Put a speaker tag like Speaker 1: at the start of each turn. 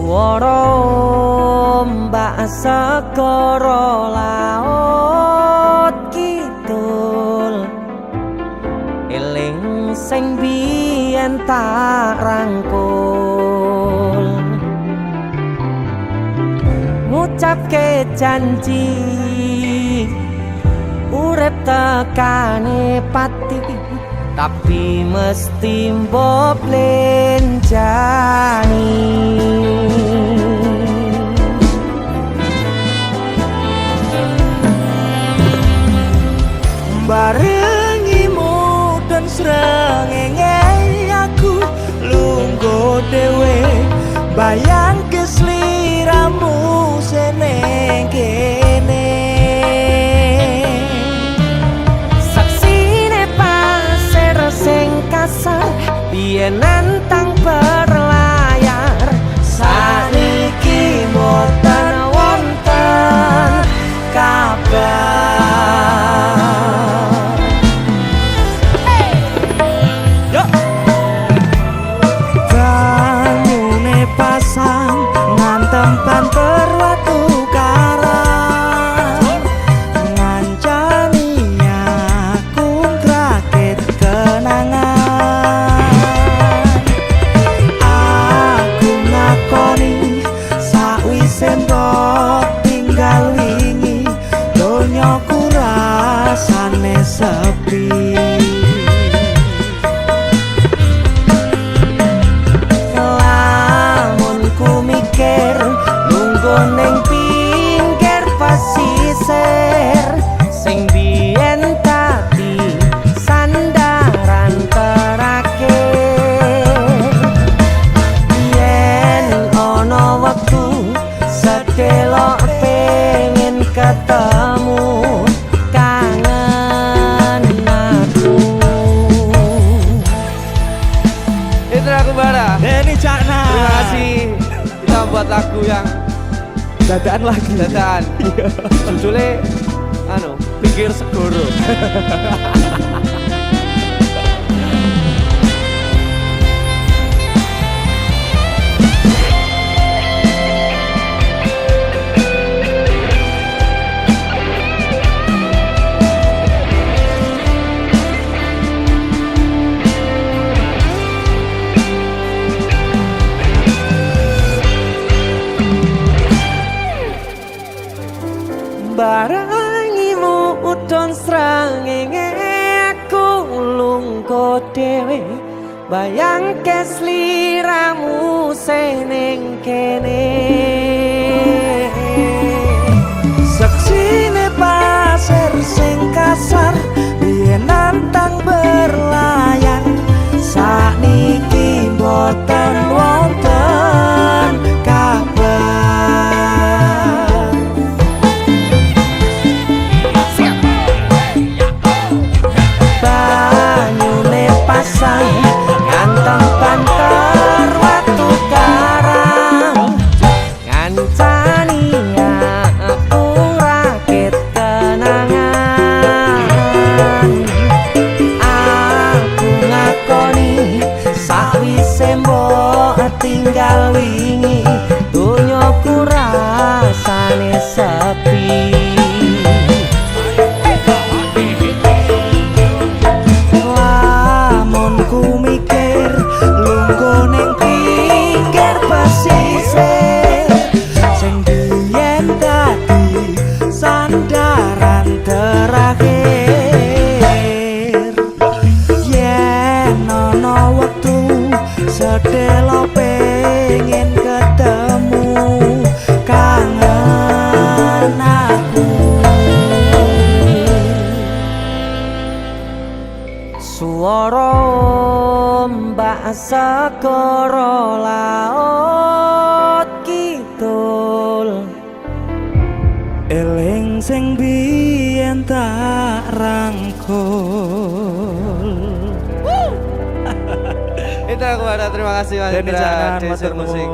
Speaker 1: Suara mbak segara laut kidul eling sing biyen tak rangkul ngucapke janji urip tekane pati tapi mesti mbok lenjani barengimu dan srengenge aku lungguh dhewe bayang kesliramu seneng kene saksine pasir sing kasar biyen nantang berlayar saniki boten wonten kabar pasang ngantempan perwatu karang ngancani aku ngrakit kenangan aku ngakoni sakwise mbok tinggal wingi donyaku rasane sepi neng pinggir pasisir sing biyen tadi sandaran terakhir yen ono wektu sedelok pengen ketemu kangen aku itu aku Bara
Speaker 2: Denny Cakna.
Speaker 1: Terima kasih kita buat lagu yang
Speaker 2: dadaan lagi
Speaker 1: dadaan judulnya pinggir segoro barangimu udon srengenge aku lungguh dhewe bayang kesliramu seneng kene saksine pasir sing kasar biyen nantang berlayar sakniki boten wonten kabar nganteng panter watu karang ngancani aku rakit kenangan aku ngakoni sakwise mbok tinggal wingi donyaku rasane sepi ku mikir lungguh ning pinggir pasisir sing biyen dadi sandaran terakhir yen ana wektu sedelo pengen ketemu kangen aku suara mbak segara laut kidul eling sing biyen tak rangkul
Speaker 2: Itu aku ada terima kasih Mas
Speaker 1: Denny Cakna,
Speaker 2: Desur Musik.